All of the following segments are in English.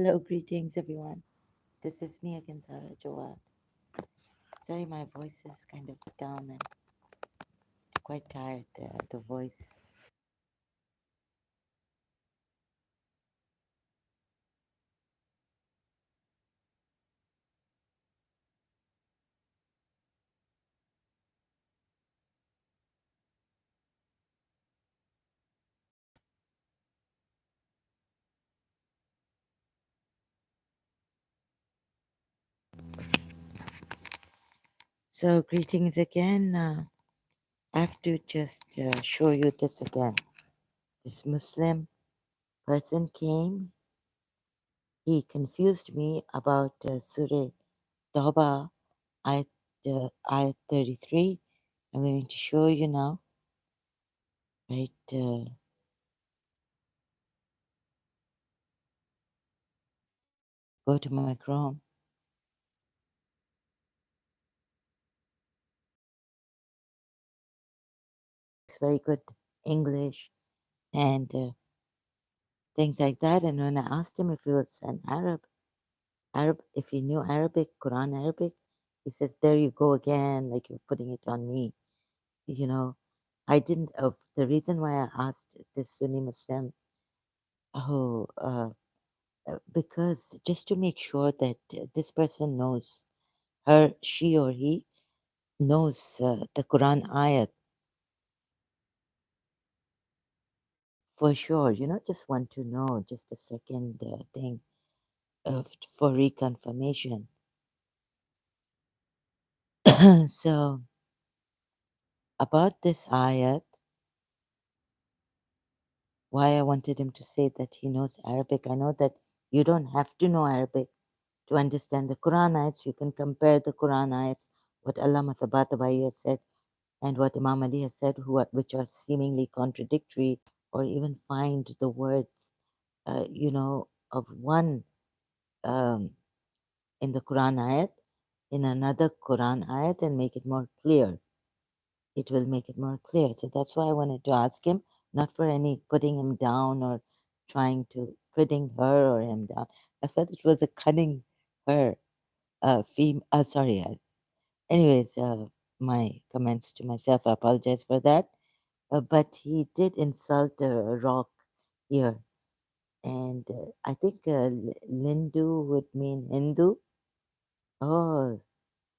Hello, greetings, everyone. This is me again, Sarah Jawad. Sorry, my voice is kind of down and quite tired. The voice. So, greetings again. I have to just show you this again. This Muslim person came. He confused me about Surah Tawbah, ayat 33. I'm going to show you now. Right, go to my Chrome. It's very good English and things like that. And when I asked him if he was an Arab, if he knew Arabic, Quran Arabic, he says, "There you go again, like you're putting it on me." You know, I didn't. The reason why I asked this Sunni Muslim, oh, because just to make sure that this person knows, she or he knows the Quran ayat for sure. Just want to know just a second thing for reconfirmation. So about this ayat, why I wanted him to say that he knows Arabic. I know that you don't have to know Arabic to understand the Quran ayats. You can compare the Quran ayats, what Allama Tabatabai has said and what Imam Ali has said, which are seemingly contradictory, or even find the words, of one um, in the Quran ayat in another Quran ayat and make it more clear. It will make it more clear. So that's why I wanted to ask him, not for any putting him down or trying to putting her or him down. I felt it was a cunning her, sorry. Anyways, my comments to myself, I apologize for that. But he did insult a rock here. And I think Lindu would mean Hindu. Oh,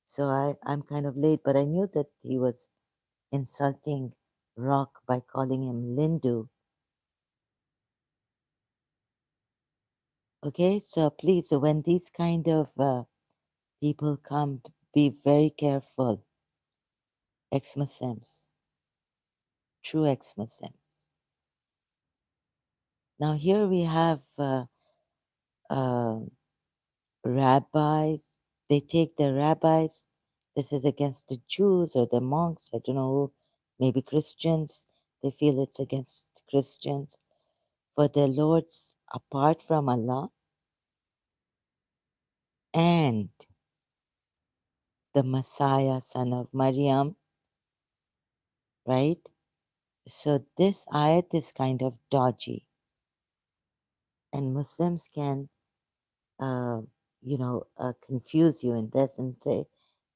so I'm kind of late, but I knew that he was insulting rock by calling him Lindu. Okay, so please, so when these kind of people come, be very careful. Ex-Muslims, true ex-Muslims. Now here we have uh, rabbis. They take the rabbis. This is against the Jews or the monks. I don't know who. Maybe Christians. They feel it's against Christians for their lords apart from Allah and the Messiah, son of Maryam, right? So this ayat is kind of dodgy, and Muslims can, uh, confuse you in this and say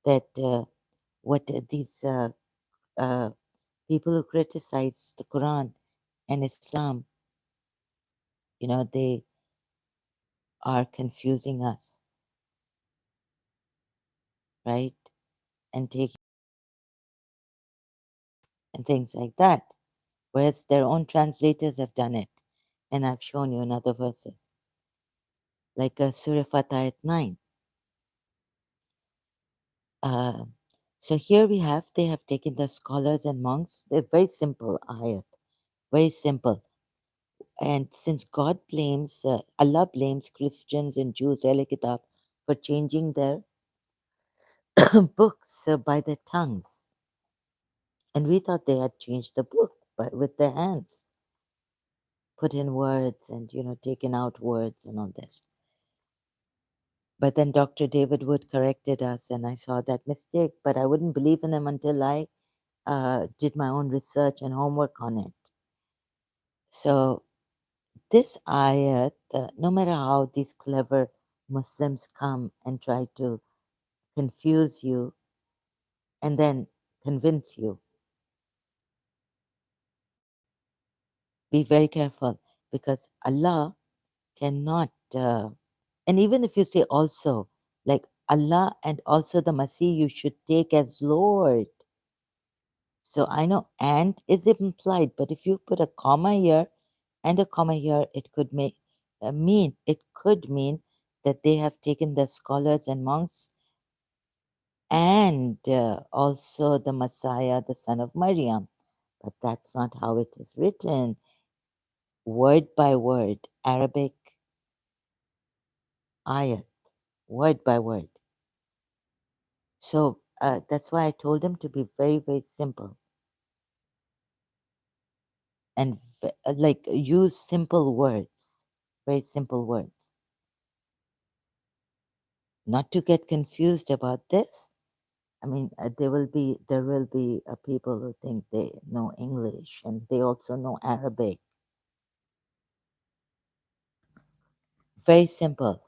that what these uh, people who criticize the Quran and Islam, they are confusing us, right? And taking and things like that. Whereas their own translators have done it, and I've shown you in other verses, like Surah Fatah ayat 9. Uh, so here they have taken the scholars and monks. They're very simple ayat, very simple. And since Allah blames Christians and Jews, Ahl Kitab, for changing their books by their tongues. And we thought they had changed the book but with their hands, put in words and, taken out words and all this. But then Dr. David Wood corrected us, and I saw that mistake, but I wouldn't believe in him until I did my own research and homework on it. So this ayat, no matter how these clever Muslims come and try to confuse you and then convince you, be very careful because Allah cannot, and even if you say also, like Allah and also the Masih, you should take as Lord. So I know and is implied, but if you put a comma here and a comma here, it could it could mean that they have taken the scholars and monks and also the Messiah, the son of Maryam. But that's not how it is written, word by word, Arabic ayat, word by word. So that's why I told him to be very, very simple and like use simple words, very simple words. Not to get confused about this. I mean, there will be people who think they know English and they also know Arabic. Very simple.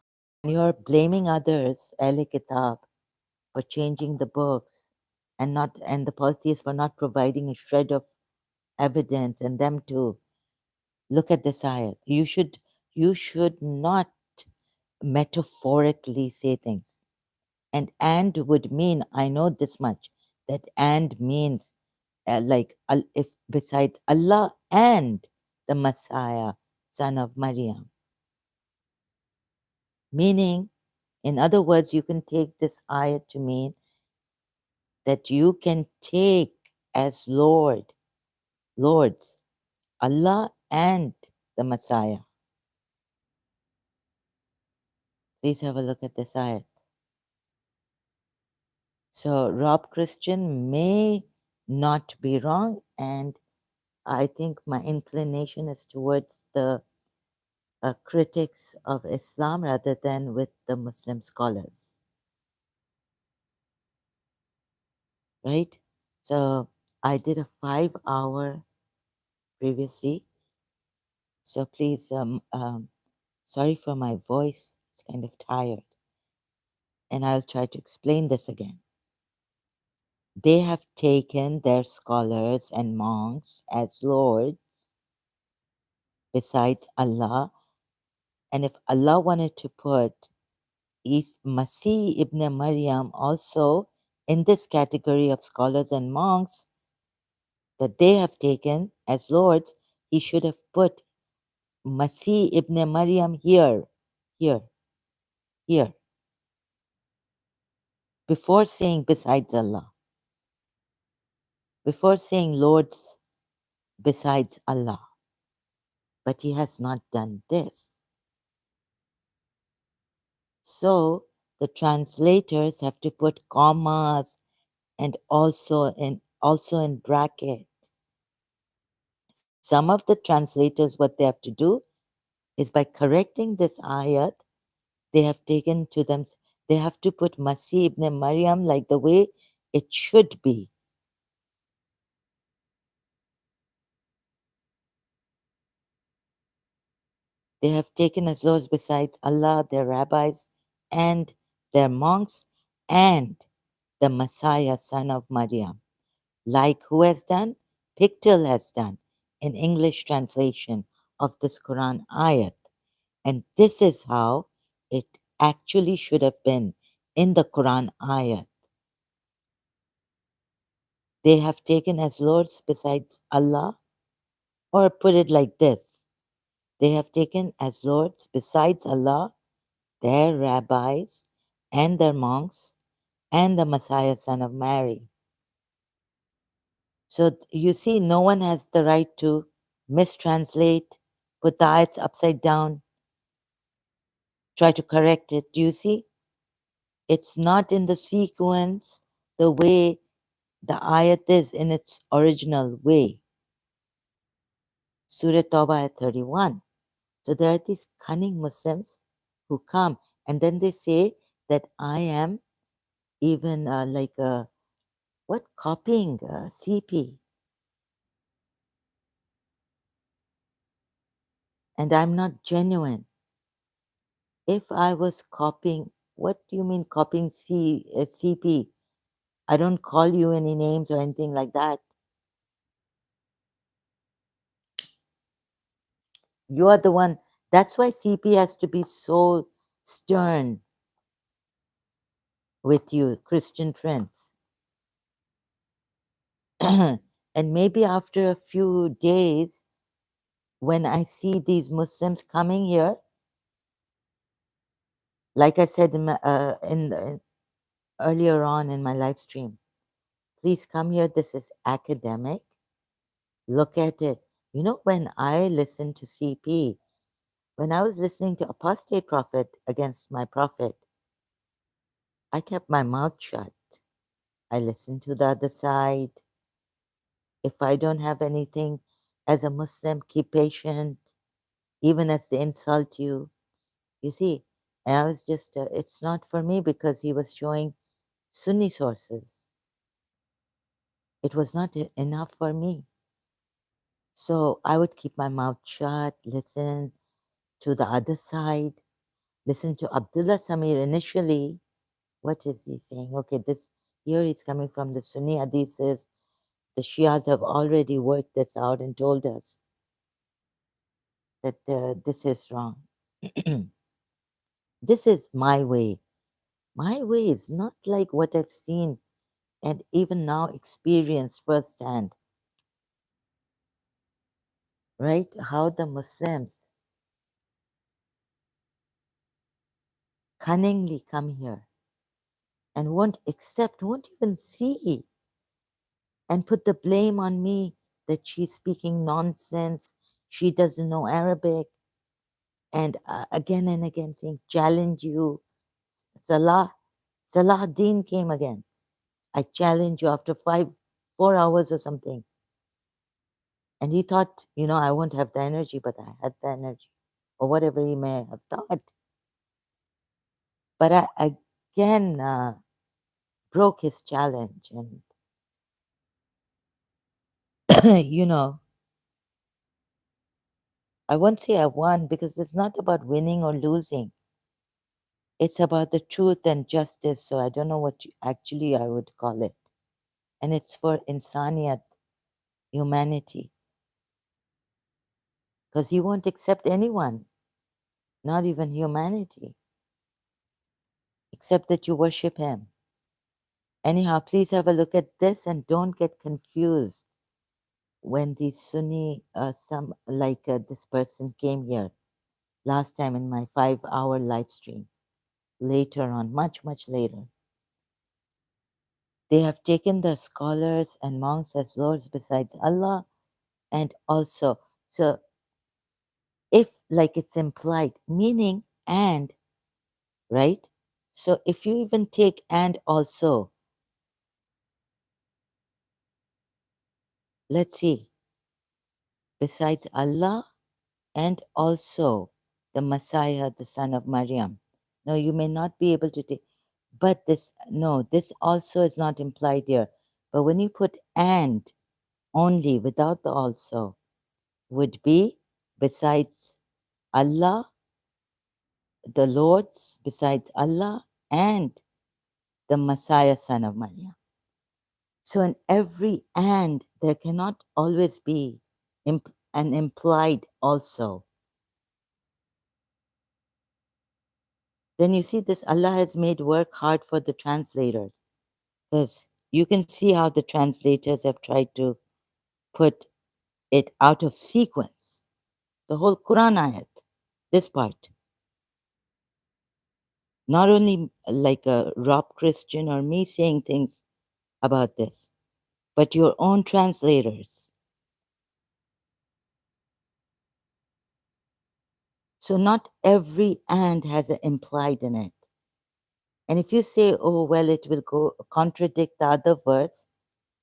You're blaming others, Ahl Kitab, for changing the books and the polytheists for not providing a shred of evidence and them to look at this ayat. You should not metaphorically say things. And would mean I know this much that and means like if besides Allah and the Messiah, son of Maryam. Meaning, in other words, you can take this ayat to mean that you can take as lords, Allah and the Messiah. Please have a look at this ayat. So Rob Christian may not be wrong, and I think my inclination is towards the critics of Islam rather than with the Muslim scholars, right? So I did a 5 hour previously. So please, sorry for my voice, it's kind of tired. And I'll try to explain this again. They have taken their scholars and monks as lords besides Allah. And if Allah wanted to put Masih ibn Maryam also in this category of scholars and monks that they have taken as lords, he should have put Masih ibn Maryam here, here, before saying besides Allah, before saying lords besides Allah. But he has not done this. So the translators have to put commas and also in bracket. Some of the translators, what they have to do is by correcting this ayat, they have taken to them, they have to put Masih ibn Maryam like the way it should be. They have taken as those besides Allah, their rabbis, and their monks, and the Messiah, son of Maryam. Like who has done? Pictel has done in English translation of this Quran ayat. And this is how it actually should have been in the Quran ayat. They have taken as lords besides Allah, or put it like this, they have taken as lords besides Allah their rabbis and their monks and the Messiah, son of Mary. So you see, no one has the right to mistranslate, put the ayats upside down, try to correct it. Do you see? It's not in the sequence the way the ayat is in its original way. Surah Tawbah at 31. So there are these cunning Muslims who come and then they say that I am even like a what copying CP. and I'm not genuine. If I was copying, what do you mean copying CP? I don't call you any names or anything like that. You are the one. That's why CP has to be so stern with you, Christian Prince. And maybe after a few days, when I see these Muslims coming here, like I said earlier on in my live stream, please come here. This is academic. Look at it. You know, when I listen to CP, when I was listening to apostate prophet against my prophet, I kept my mouth shut. I listened to the other side. If I don't have anything as a Muslim, keep patient, even as they insult you. You see, and I was just, it's not for me because he was showing Sunni sources. It was not enough for me. So I would keep my mouth shut, listen to the other side, listen to Abdullah Samir initially. What is he saying? Okay, this here he's coming from the Sunni Hadiths. The Shias have already worked this out and told us that this is wrong. This is my way. My way is not like what I've seen and even now experienced firsthand, right? How the Muslims cunningly come here and won't accept, won't even see, and put the blame on me that she's speaking nonsense, she doesn't know Arabic, and again and again saying, challenge you. Salah Din came again. I challenge you after 4 hours or something. And he thought, I won't have the energy, but I had the energy, or whatever he may have thought. But I again broke his challenge. And, I won't say I won because it's not about winning or losing. It's about the truth and justice. So I don't know what actually I would call it. And it's for insaniyat, humanity. Because he won't accept anyone, not even humanity, except that you worship him. Anyhow, please have a look at this and don't get confused when the Sunni, some like this person came here last time in my 5-hour live stream. Later on, much, much later, they have taken the scholars and monks as lords besides Allah, and also, so if like it's implied, meaning and, right? So if you even take and also, let's see, besides Allah and also the Messiah, the son of Maryam. No, you may not be able to take, but this, no, this also is not implied here. But when you put and only without the also, would be besides Allah, the Lord's, besides Allah, and the Messiah, son of Maryam. So in every and, there cannot always be an implied also. Then you see this, Allah has made work hard for the translators. Because you can see how the translators have tried to put it out of sequence. The whole Quran ayat, this part. Not only like a Rob Christian or me saying things about this, but your own translators. So not every and has an implied in it. And if you say, oh, well, it will go contradict the other verse,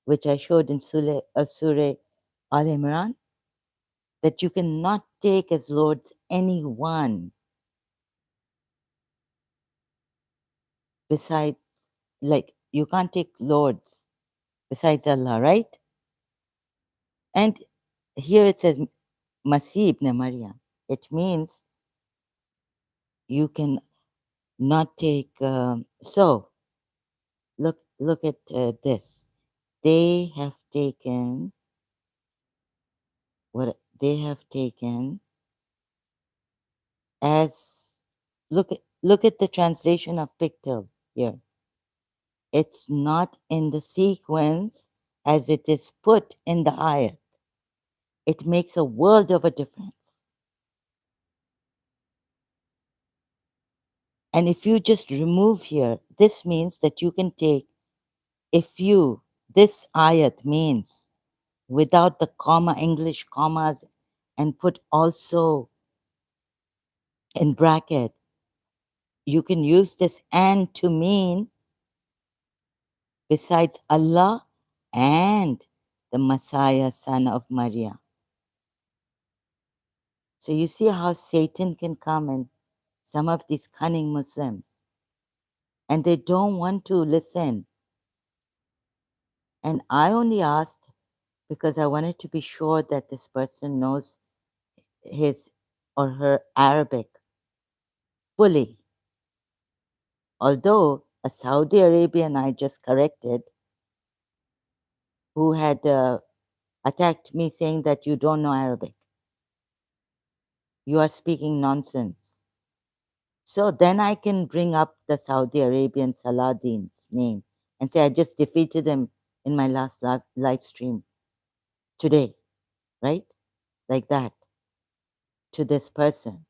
which I showed in Surah Al Imran, that you cannot take as lords anyone besides, like, you can't take lords besides Allah, right? And here it says Masih ibn Maryam. It means you can not take. So look at this. They have taken what they have taken as look at the translation of pictorial here. It's not in the sequence as it is put in the ayat. It makes a world of a difference. And if you just remove here, this means that you can take, if you, this ayat means without the comma, English commas, and put also in bracket, you can use this and to mean besides Allah and the Messiah, son of Maria. So you see how Satan can come in some of these cunning Muslims and they don't want to listen. And I only asked because I wanted to be sure that this person knows his or her Arabic fully. Although a Saudi Arabian I just corrected who had attacked me saying that you don't know Arabic, you are speaking nonsense. So then I can bring up the Saudi Arabian Saladin's name and say I just defeated him in my last live stream today, right? Like that to this person.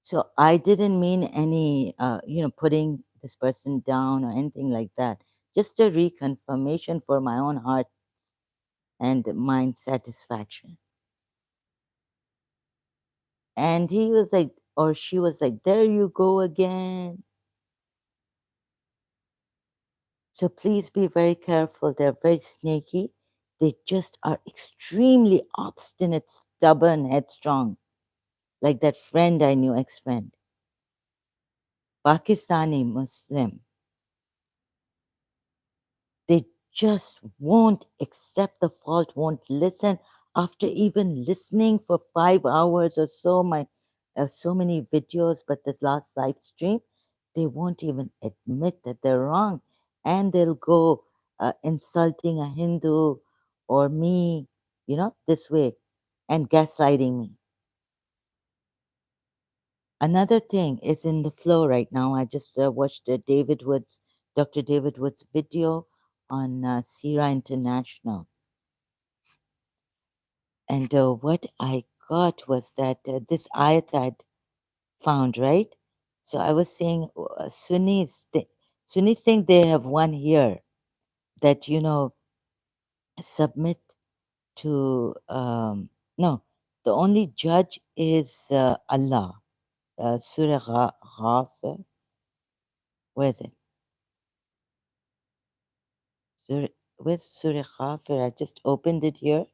So I didn't mean any, putting this person down or anything like that. Just a reconfirmation for my own heart and mind satisfaction. And he was like, or she was like, there you go again. So please be very careful. They're very snaky. They just are extremely obstinate, stubborn, headstrong. Like that friend I knew, ex friend, Pakistani Muslim. They just won't accept the fault, won't listen after even listening for 5 hours or so. So many videos, but this last live stream, they won't even admit that they're wrong, and they'll go insulting a Hindu or me, this way, and gaslighting me. Another thing is in the flow right now. I just watched Dr. David Wood's video on Sira International. And what I got was that this ayat I'd found, right? So I was saying Sunnis think they have one here that, submit to, no, the only judge is Allah. Surah Ghafir. Where is it? Surah, where's Surah Ghafir? I just opened it here.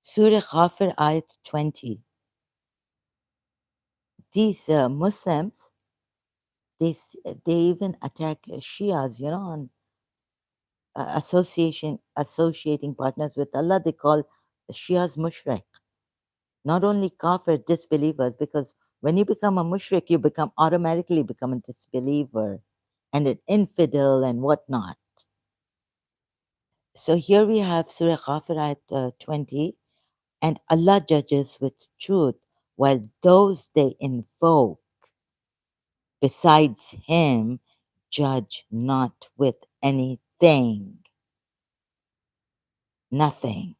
Surah Ghafir, ayat 20. These Muslims, they even attack Shias, on associating partners with Allah. They call the Shias mushrik. Not only kafir, disbelievers, because when you become a mushrik, you automatically become a disbeliever and an infidel and whatnot. So here we have Surah Ghafir ayat 20, and Allah judges with truth, while those they invoke besides Him judge not with anything. Nothing.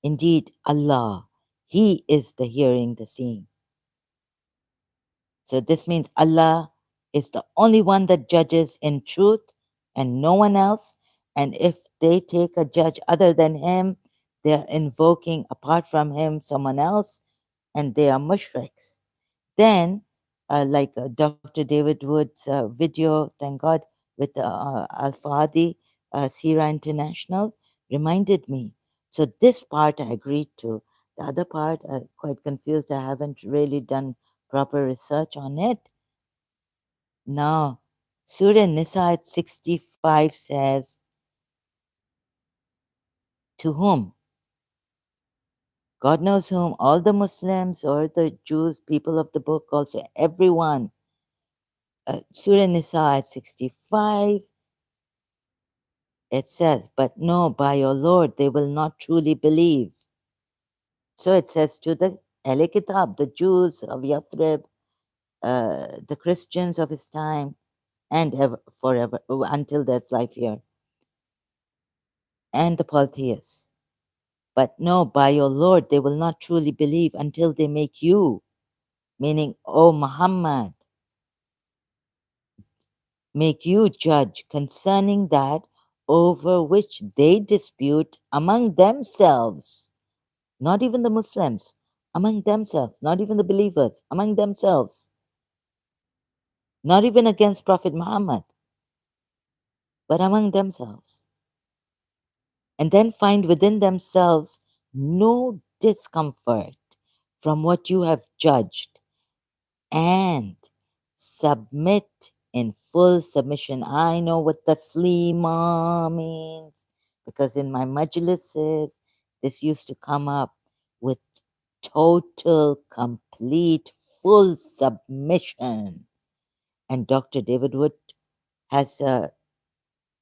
Indeed, Allah, He is the hearing, the seeing. So this means Allah is the only one that judges in truth and no one else. And if they take a judge other than Him, they're invoking apart from Him someone else and they are mushriks. Then, like Dr. David Wood's video, thank God, with Al Fadi, Sira International, reminded me. So, this part I agreed to. The other part, I'm quite confused. I haven't really done proper research on it. Now, Surah Nisa at 65 says, To whom? God knows whom, all the Muslims or the Jews, people of the book, also everyone. Surah Nisa at 65, it says, but no, by your Lord, they will not truly believe. So it says to the Ahl Kitab, the Jews of Yathrib, the Christians of his time, and forever, until there's life here, and the polytheists. But no, by your Lord, they will not truly believe until they make you, meaning, O Muhammad, make you judge concerning that over which they dispute among themselves, not even the Muslims, among themselves, not even the believers, among themselves, not even against Prophet Muhammad, but among themselves, and then find within themselves no discomfort from what you have judged, and submit in full submission. I know what taslima means because in my majlises, this used to come up with total, complete, full submission. And Dr. David Wood has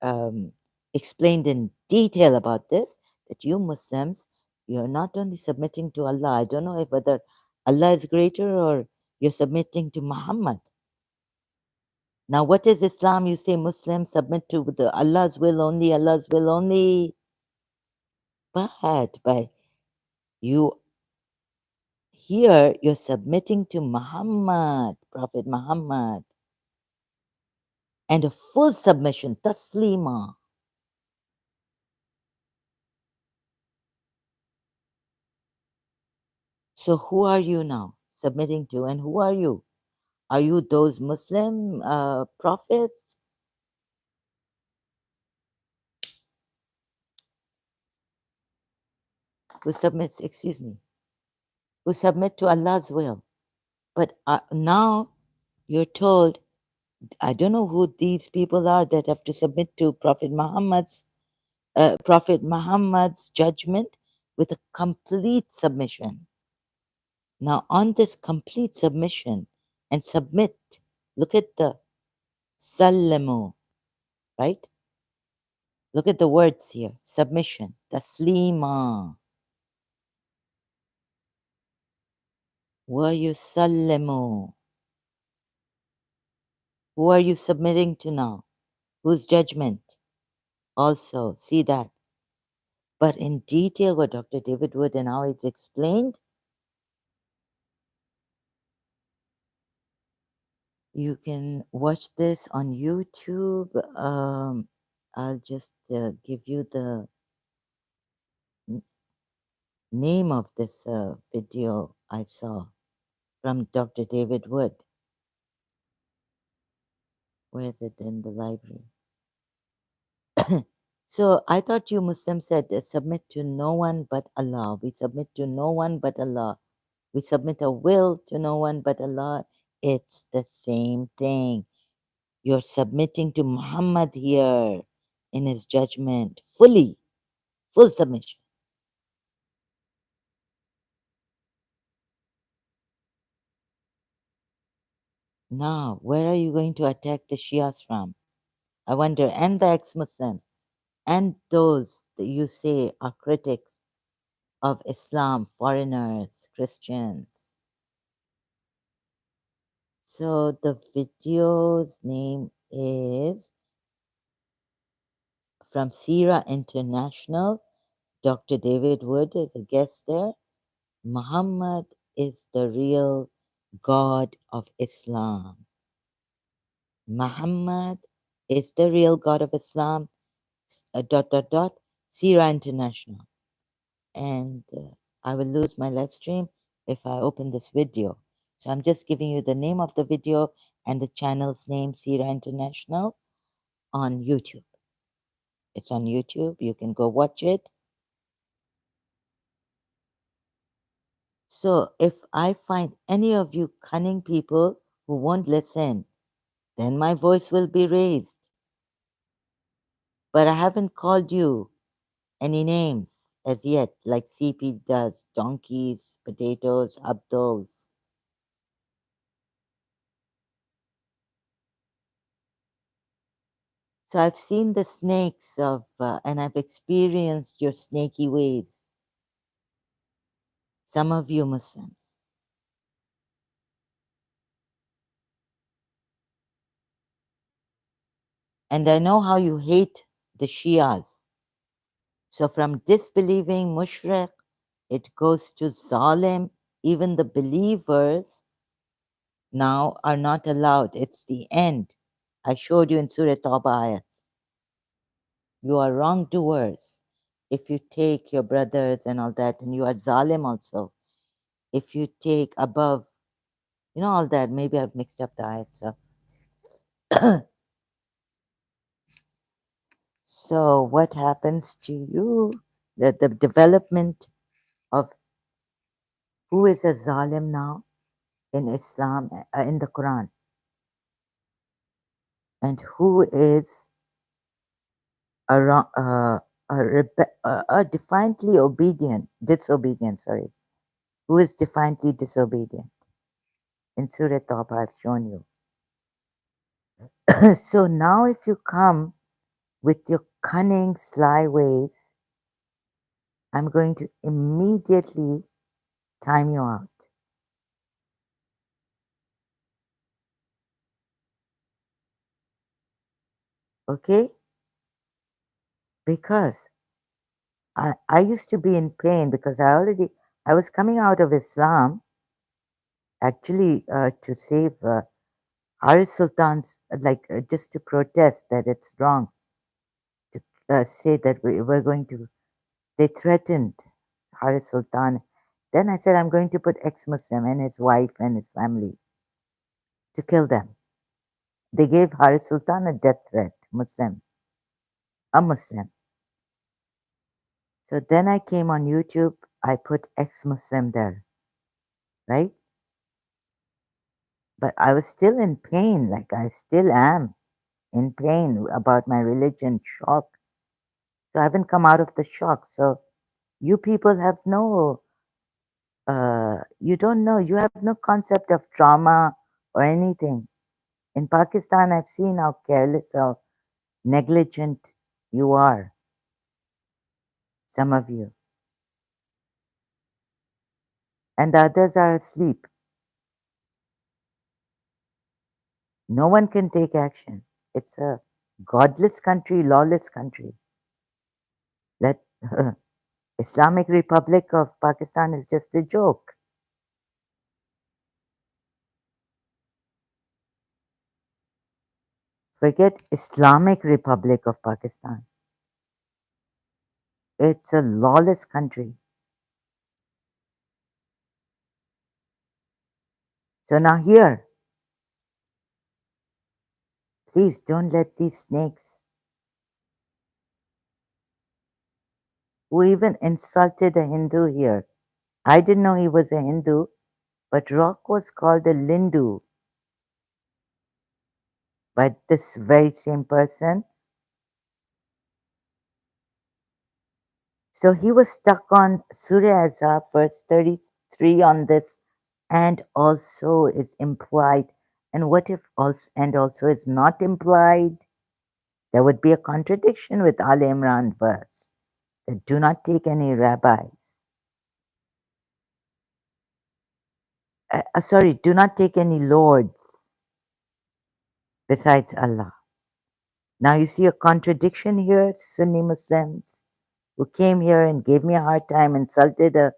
um, explained in detail about this, that you Muslims, you're not only submitting to Allah, I don't know if whether Allah is greater or you're submitting to Muhammad. Now, what is Islam? You say Muslims submit to the Allah's will only, Allah's will only. But by you here, you're submitting to Muhammad, Prophet Muhammad, and a full submission, taslima. So, who are you now submitting to, and who are you? Are you those Muslim prophets who submit? Excuse me, who submit to Allah's will? But now you're told, I don't know who these people are that have to submit to Prophet Muhammad's judgment with a complete submission. Now, on this complete submission and submit, look at the sallamu, right? Look at the words here, submission, taslima, wa yusallamu. Who are you submitting to now? Whose judgment? Also, see that. But in detail, what Dr. David Wood and how it's explained, you can watch this on YouTube. I'll just give you the n- name of this video I saw from Dr. David Wood. Where is it in the library? So I thought you Muslims said submit to no one but Allah. We submit to no one but Allah. We submit a will to no one but Allah. It's the same thing. You're submitting to Muhammad here in his judgment fully, full submission. Now, where are you going to attack the Shias from? I wonder, and the ex Muslims, and those that you say are critics of Islam, foreigners, Christians. So the video's name is from Sira International. Dr. David Wood is a guest there. Muhammad is the real God of Islam. Muhammad is the real God of Islam. Dot dot dot. Sira International. And I will lose my live stream if I open this video. So I'm just giving you the name of the video and the channel's name, Sira International, on YouTube. It's on YouTube. You can go watch it. So if I find any of you cunning people who won't listen, then my voice will be raised. But I haven't called you any names. as yet, like CP does, donkeys, potatoes, abduls. So I've seen the snakes and I've experienced your snaky ways, some of you Muslims. And I know how you hate the Shias. So from disbelieving mushrik, it goes to zalim. Even the believers now are not allowed. It's the end. I showed you in Surah Tawbah ayats. You are wrongdoers if you take your brothers and all that, and you are zalim also. If you take above, all that, maybe I've mixed up the ayats. So what happens to you? The development of who is a zalim now in Islam, in the Quran, and who is a, a defiantly disobedient, sorry, who is defiantly disobedient. In Surah Tawbah, I've shown you. So now if you come with your cunning, sly ways, I'm going to immediately time you out. Okay? Because I used to be in pain because I was coming out of Islam actually to save Haris Sultan's, just to protest that it's wrong to say that we're going to, they threatened Haris Sultan. Then I said, I'm going to put ex-Muslim and his wife and his family to kill them. They gave Haris Sultan a death threat, a Muslim. So then I came on YouTube, I put ex-Muslim there, right? But I was still in pain, like I still am in pain about my religion, shock. So I haven't come out of the shock. So you people have you don't know, you have no concept of trauma or anything. In Pakistan, I've seen how careless or negligent you are, some of you, and the others are asleep. No one can take action. It's a godless country, lawless country. That Islamic Republic of Pakistan is just a joke. Forget Islamic Republic of Pakistan. It's a lawless country. So now here, please don't let these snakes who even insulted a Hindu here. I didn't know he was a Hindu, but Rock was called a Lindu by this very same person. So he was stuck on Surah Azab, verse 33 on this, and also is implied. And what if also, and also is not implied? There would be a contradiction with Al Imran verse that do not take any rabbis. Sorry, do not take any lords besides Allah. Now you see a contradiction here, Sunni Muslims who came here and gave me a hard time, insulted a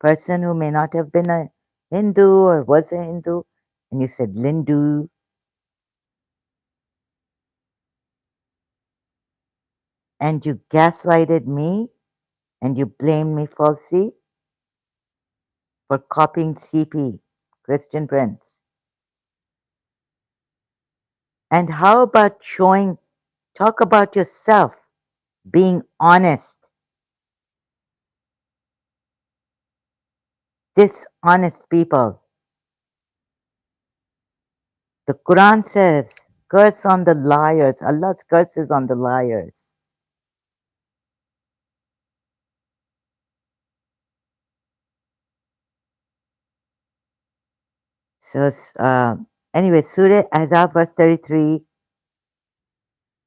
person who may not have been a Hindu or was a Hindu, and you said Lindu, and you gaslighted me and you blamed me falsely for copying CP, Christian Prince. And how about talk about yourself, being honest, dishonest people. The Quran says, curse on the liars. Allah's curse is on the liars. So, anyway, Surah Ahzab verse 33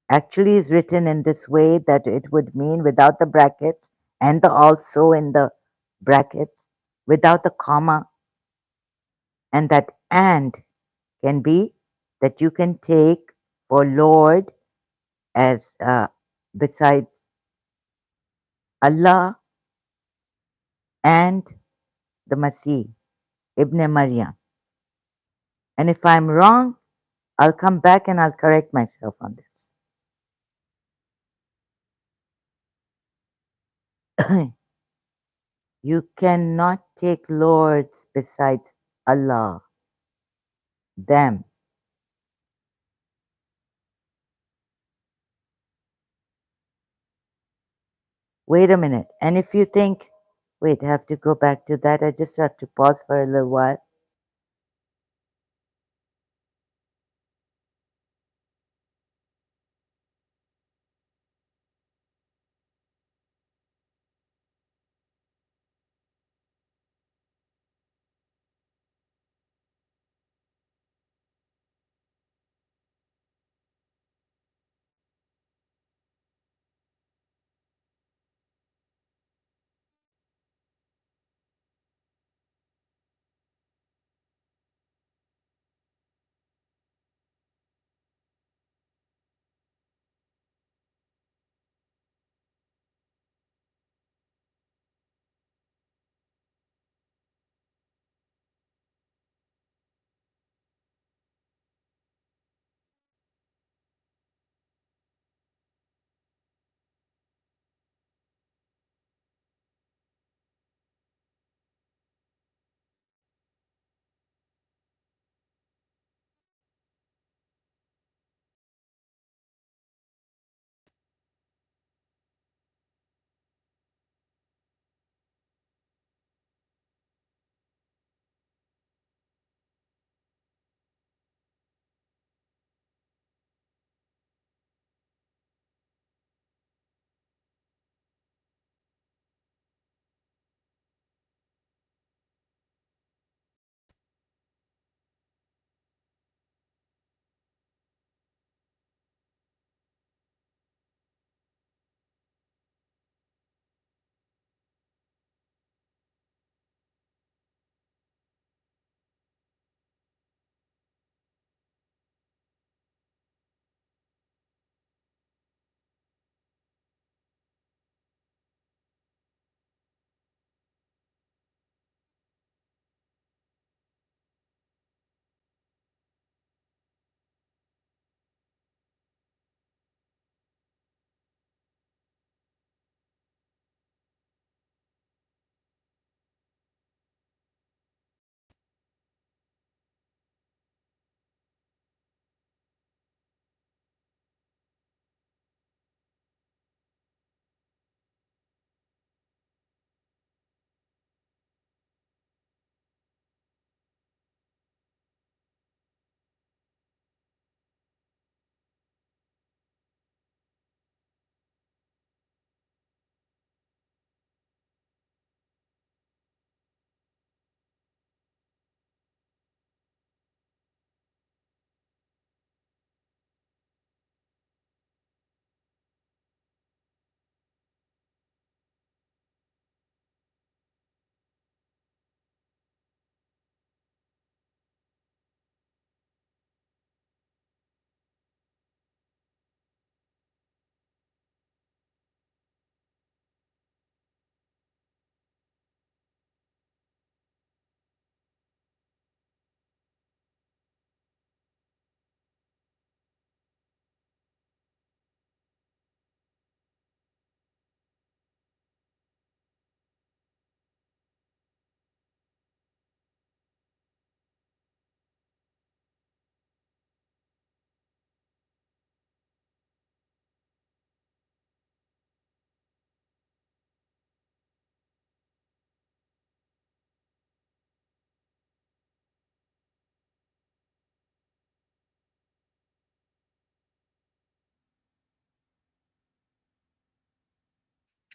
actually is written in this way that it would mean without the brackets and the also in the brackets, without the comma, and that and can be that you can take for Lord as besides Allah and the Masih, Ibn Maryam. And if I'm wrong, I'll come back and I'll correct myself on this. You cannot take lords besides Allah, them. Wait a minute. And if you think, wait, I have to go back to that. I just have to pause for a little while.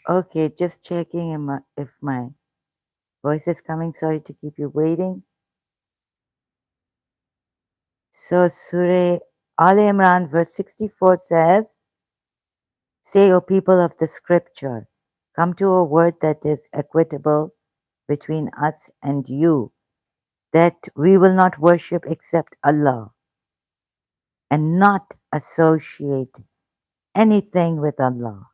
Okay, just checking if my voice is coming. Sorry to keep you waiting. So Surah Al Imran verse 64 says, say, O people of the scripture, come to a word that is equitable between us and you, that we will not worship except Allah and not associate anything with Allah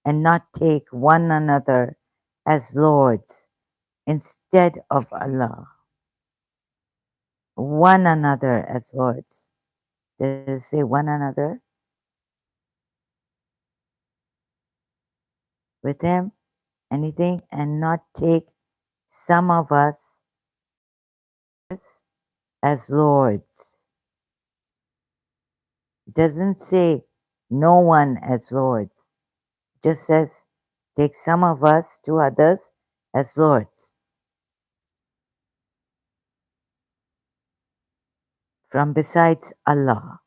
and not take one another as lords instead of Allah. One another as lords. Does it say one another with Him? Anything? And not take some of us as lords. It doesn't say no one as lords. It just says take some of us to others as lords from besides Allah.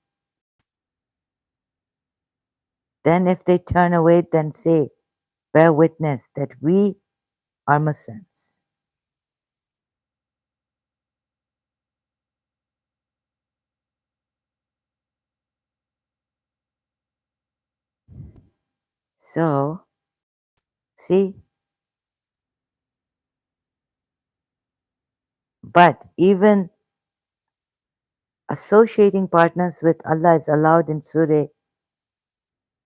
Then if they turn away, then say, bear witness that we are Muslims. So, see, but even associating partners with Allah is allowed in Surah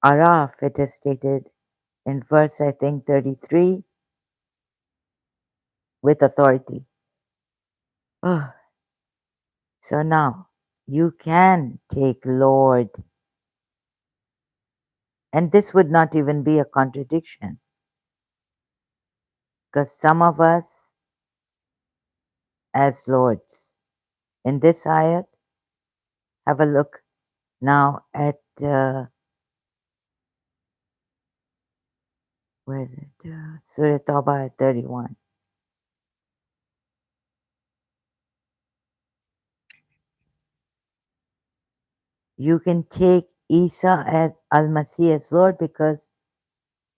Araf, it is stated in verse, I think, 33, with authority. Oh, so now you can take Lord, and this would not even be a contradiction because some of us as lords. In this ayat, have a look now at, where is it? Surah Tawbah at 31. You can take Isa as Al-Masih as Lord because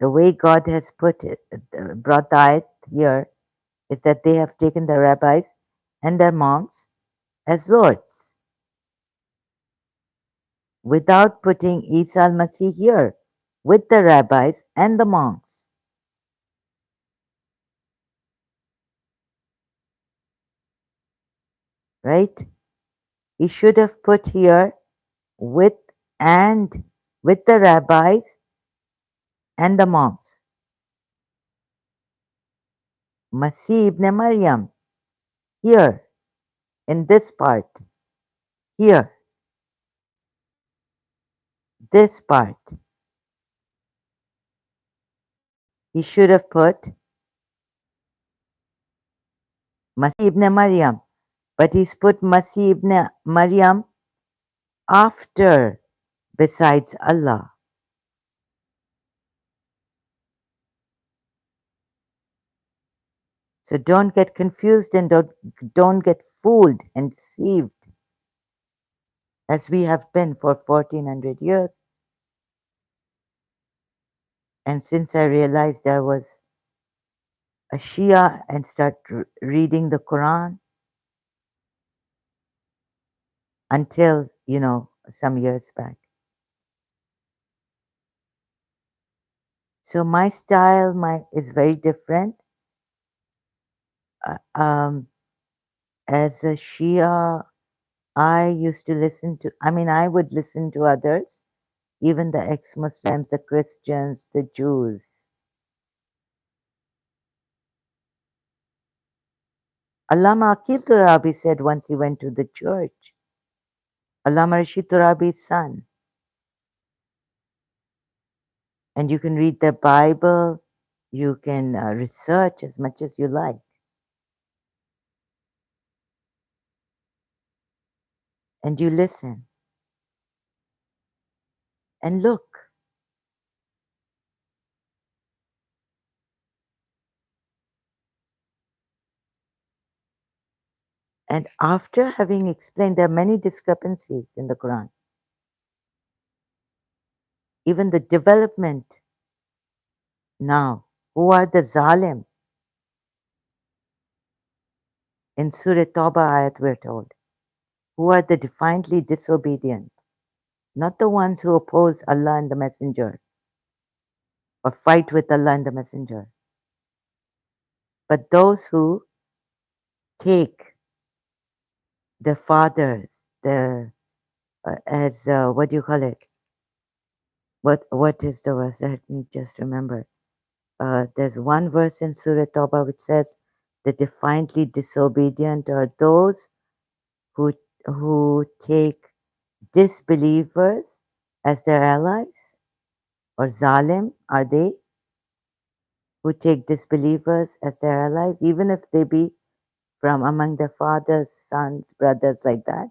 the way God has put it, brought the ayat here, is that they have taken the rabbis and their monks as lords without putting Isa al-Masih here with the rabbis and the monks, right? He should have put here with and with the rabbis and the monks. Masih ibn Maryam here in this part, here, this part. He should have put Masih ibn Maryam, but he's put Masih ibn Maryam after besides Allah. So don't get confused and don't get fooled and deceived as we have been for 1400 years. And since I realized I was a Shia and start reading the Quran until, some years back. So my style is very different. Uh, um, as a Shia, I used to I would listen to others, even the ex-Muslims, the Christians, the Jews. Allama Aqil Turabi said once he went to the church, Allama Rashid Turabi's son, and you can read the Bible, you can research as much as you like, and you listen and look. And after having explained, there are many discrepancies in the Quran. Even the development now, who are the Zalim? In Surah Tawbah ayat we're told, who are the defiantly disobedient, not the ones who oppose Allah and the Messenger or fight with Allah and the Messenger, but those who take their fathers, the as what do you call it? What is the verse? Let me just remember. There's one verse in Surah Tawbah which says, "The defiantly disobedient are those who take disbelievers as their allies, or zalim are they who take disbelievers as their allies, even if they be from among their fathers, sons, brothers, like that,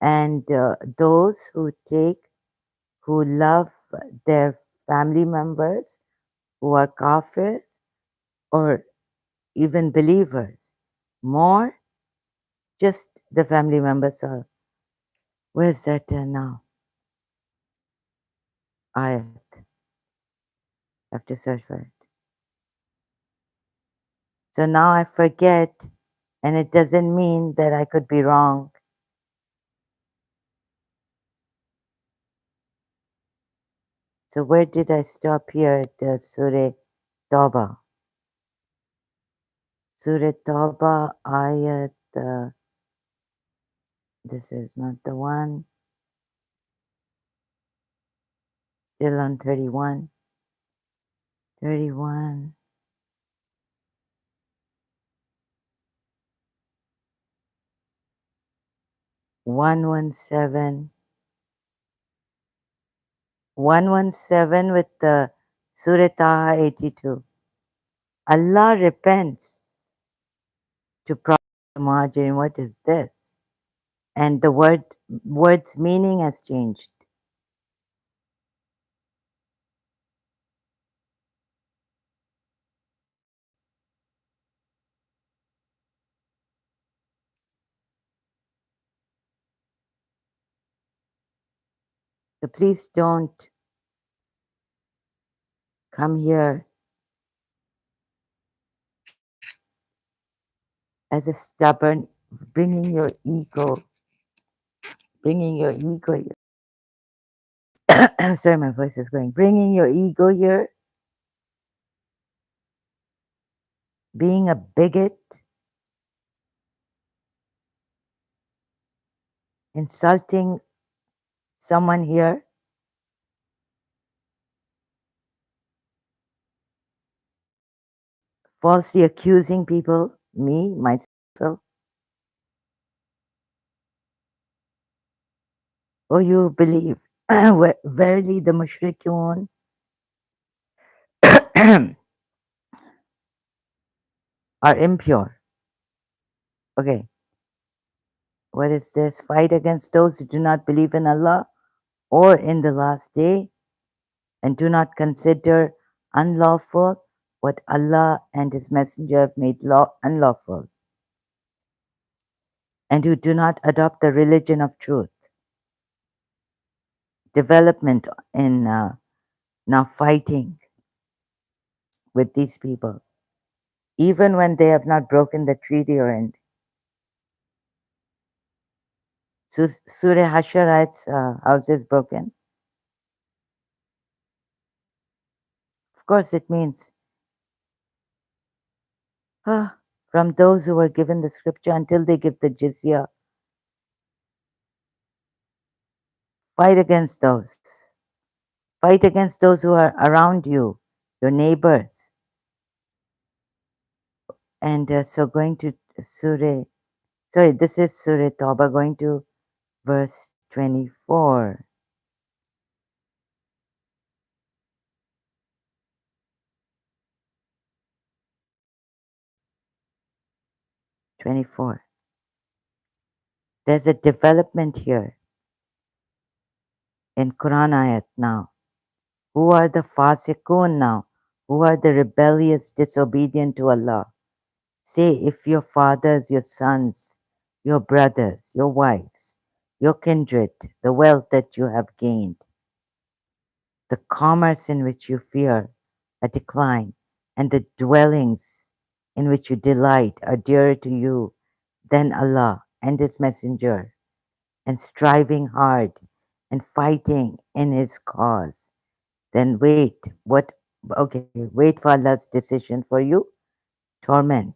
and those who love their family members who are kafirs or even believers more, just the family members are. Where's that now? I have to search for it. So now I forget, and it doesn't mean that I could be wrong. So where did I stop here at Surah Tawbah? Surah Tawbah ayat, this is not the one, still on 31. 31. 117. 117 with the Surah Taha 82. Allah repents to Prophet Muhajirin. What is this? And the word's meaning has changed. So please don't come here as a stubborn, bringing your ego, bringing your ego here. Sorry, my voice is going. Bringing your ego here, being a bigot, insulting someone here, falsely accusing people, me, myself. Oh, you believe verily the mushrikun are impure. Okay, what is this? Fight against those who do not believe in Allah or in the last day and do not consider unlawful what Allah and His Messenger have made unlawful, and who do not adopt the religion of truth. Development in now fighting with these people, even when they have not broken the treaty or anything. Surah Hasharite's house is broken. Of course, it means from those who were given the scripture until they give the jizya, fight against those. Fight against those who are around you, your neighbors. And so going to this is Surah Tawbah, going to verse 24. 24. There's a development here in Quran ayat now. Who are the fasiqun now? Who are the rebellious, disobedient to Allah? Say, if your fathers, your sons, your brothers, your wives, your kindred, the wealth that you have gained, the commerce in which you fear a decline, and the dwellings in which you delight are dearer to you than Allah and His Messenger, and striving hard and fighting in his cause, then wait, what? Okay, wait for Allah's decision for you, torment.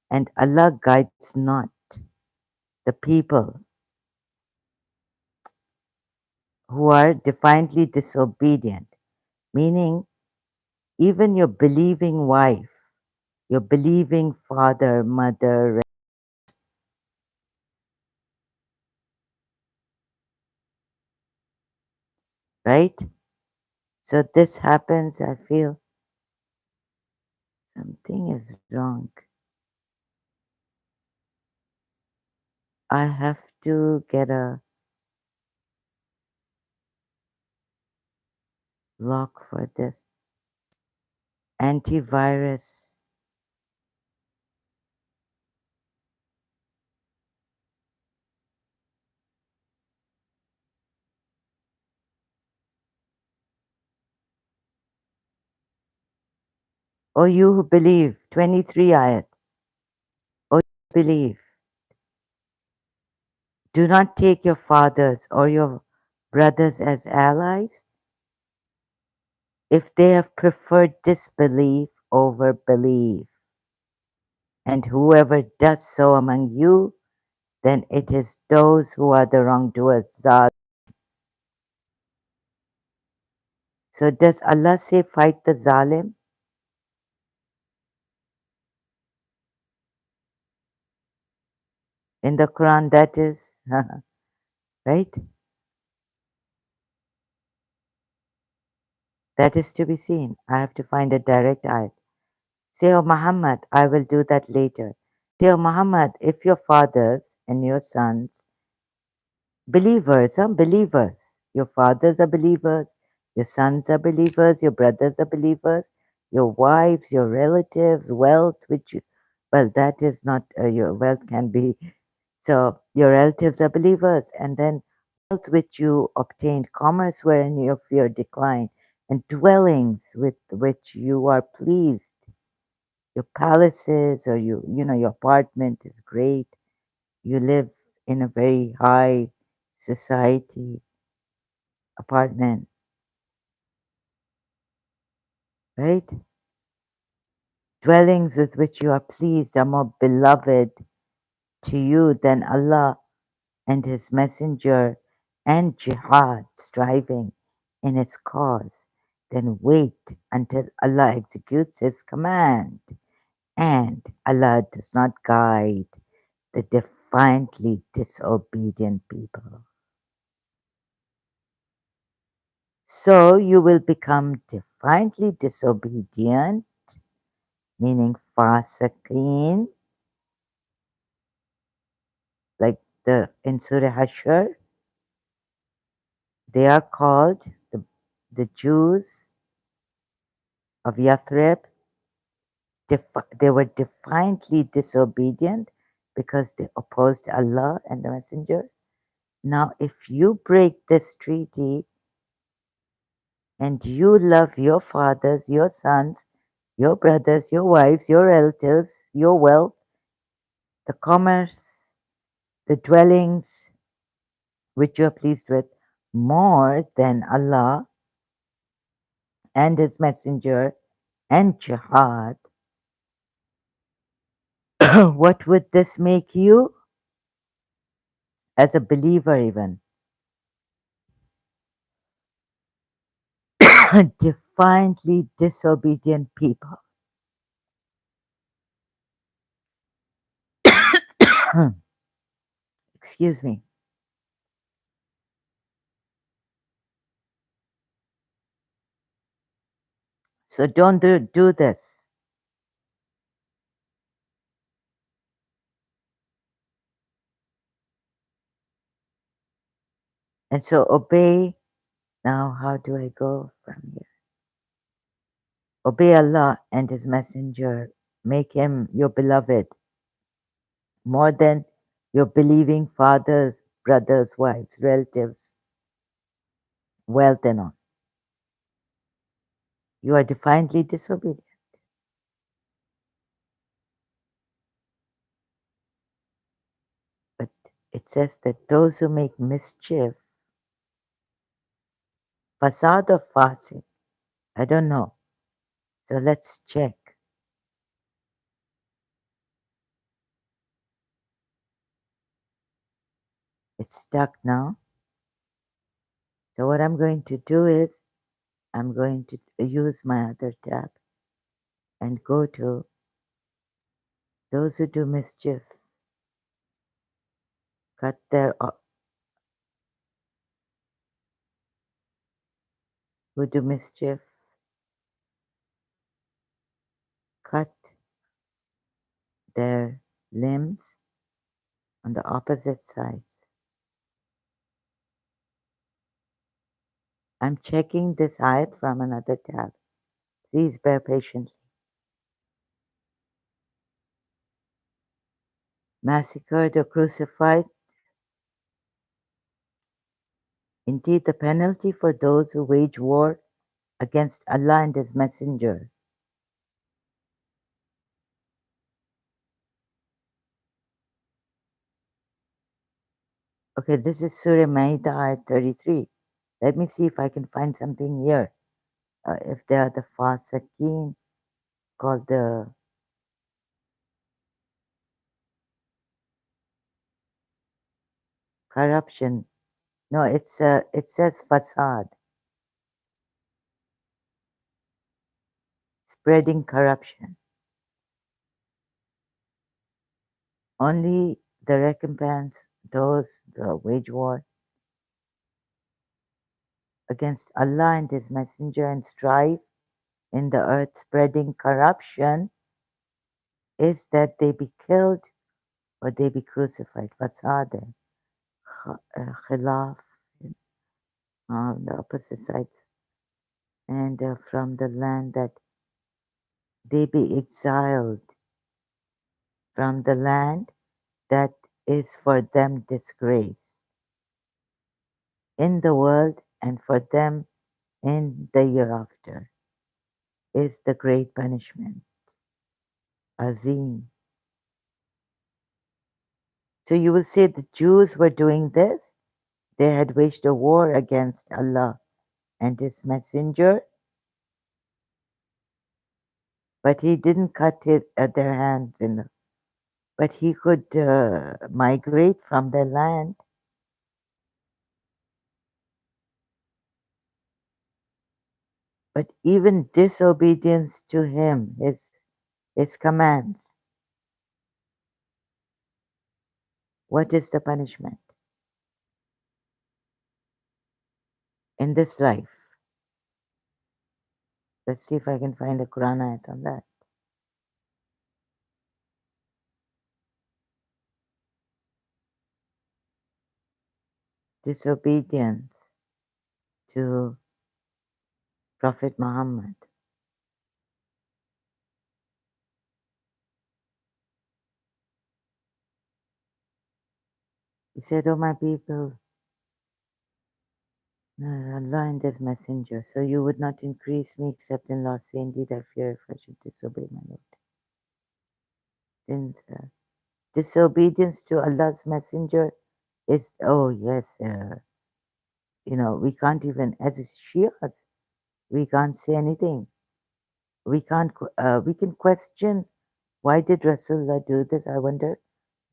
And Allah guides not the people who are defiantly disobedient, meaning even your believing wife, your believing father, mother, right? So this happens, I feel something is wrong. I have to get a lock for this antivirus. O you who believe, 23 ayat. O you who believe, do not take your fathers or your brothers as allies if they have preferred disbelief over belief. And whoever does so among you, then it is those who are the wrongdoers. So does Allah say fight the zalim? In the Quran, that is, right? That is to be seen. I have to find a direct ayat. Say, O Muhammad, I will do that later. Say, O Muhammad, if your fathers and your sons, believers, believers, your fathers are believers, your sons are believers, your brothers are believers, your wives, your relatives, wealth, which you, well, that is not, your wealth can be, so your relatives are believers, and then wealth which you obtained, commerce wherein you fear decline, and dwellings with which you are pleased. Your palaces or your apartment is great. You live in a very high society apartment, right? Dwellings with which you are pleased are more beloved to you than Allah and His Messenger and jihad, striving in its cause. Then wait until Allah executes His command. And Allah does not guide the defiantly disobedient people. So you will become defiantly disobedient, meaning fasiqeen, like in Surah Hashr, they are called the Jews of Yathrib. They were defiantly disobedient because they opposed Allah and the Messenger. Now, if you break this treaty and you love your fathers, your sons, your brothers, your wives, your relatives, your wealth, the commerce, the dwellings which you are pleased with, more than Allah and His Messenger and jihad, what would this make you as a believer even? Defiantly disobedient people. Excuse me. So don't do this. And so obey. Now, how do I go from here? Obey Allah and His Messenger. Make Him your beloved more than your believing fathers, brothers, wives, relatives, wealth, and all. You are defiantly disobedient. But it's says that those who make mischief, fasad or fasik, I don't know. So let's check. It's stuck now. So what I'm going to do is I'm going to use my other tab and go to those who do mischief. Cut their who do mischief. Cut their limbs on the opposite sides. I'm checking this ayat from another tab. Please bear patiently. Massacred or crucified. Indeed, the penalty for those who wage war against Allah and His Messenger. Okay, this is Surah Ma'idah ayat 33. Let me see if I can find something here. If they are the Fasiqeen, called the corruption. No, it says fasad, spreading corruption. Only the recompense, those the wage war against Allah and His Messenger and strive in the earth spreading corruption is that they be killed or they be crucified. Fasad, khilaf, the opposite sides, and from the land that they be exiled from the land that is for them disgrace in the world and for them in the hereafter is the great punishment. Azim. So you will say the Jews were doing this. They had waged a war against Allah and His Messenger, but He didn't cut their hands in. But He could migrate from their land. But even disobedience to Him, His commands, what is the punishment in this life? Let's see if I can find a Quran ayat on that. Disobedience to Prophet Muhammad. He said, "O my people, Allah and His Messenger, so you would not increase me except in loss. Say, indeed, I fear if I should disobey my Lord." Since disobedience to Allah's Messenger is, oh yes, we can't even, as Shias, we can't say anything. We can't, we can question, why did Rasulullah do this, I wonder,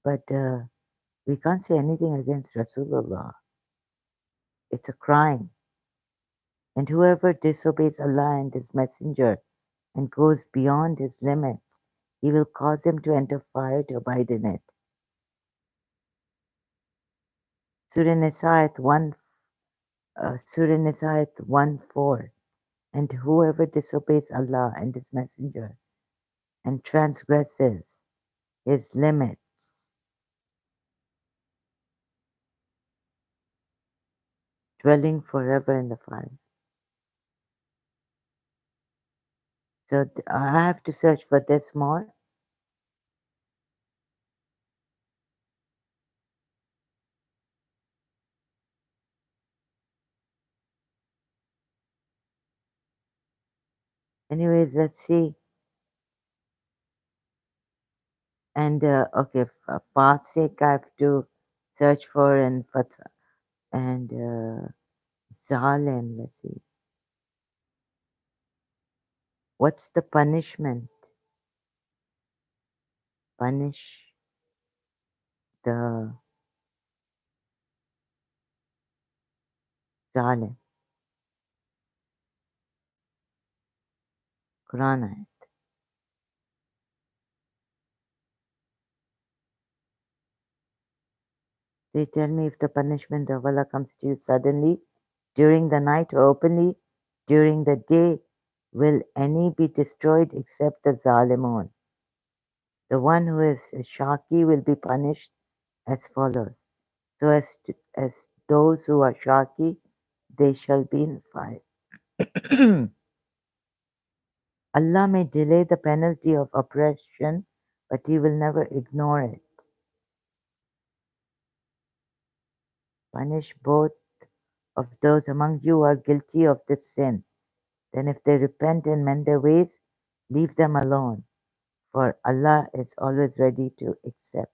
but we can't say anything against Rasulullah. It's a crime. And whoever disobeys Allah and His Messenger and goes beyond His limits, He will cause him to enter fire to abide in it. Surah Nisa ayat 1:4. And whoever disobeys Allah and His Messenger and transgresses His limits, dwelling forever in the fire. So I have to search for this more. Anyways, let's see. And okay, Fasik, I have to search for and zalim. Let's see. What's the punishment? Punish the zalim. Quran ayat. They tell me if the punishment of Allah comes to you suddenly, during the night or openly, during the day, will any be destroyed except the zalimun? The one who is a shaki will be punished as follows. So as those who are shaki, they shall be in fire. Allah may delay the penalty of oppression, but He will never ignore it. Punish both of those among you who are guilty of this sin. Then if they repent and mend their ways, leave them alone, for Allah is always ready to accept.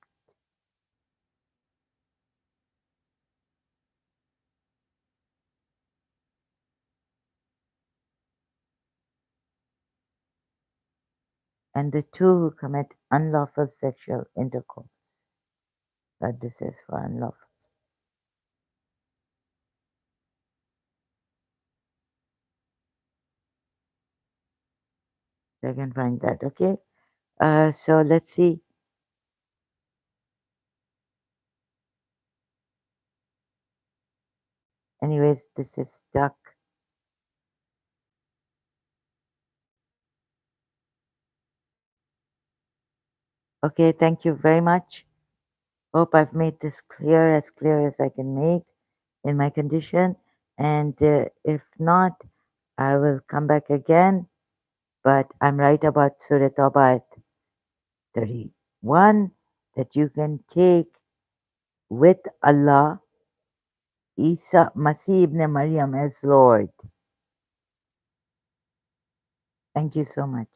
And the two who commit unlawful sexual intercourse. But this is for unlawful. So I can find that, okay? So let's see. Anyways, this is stuck. Okay, thank you very much. Hope I've made this clear as I can make in my condition. And if not, I will come back again. But I'm right about Surah Tawbah at 31 that you can take with Allah Isa Masih ibn Maryam as Lord. Thank you so much.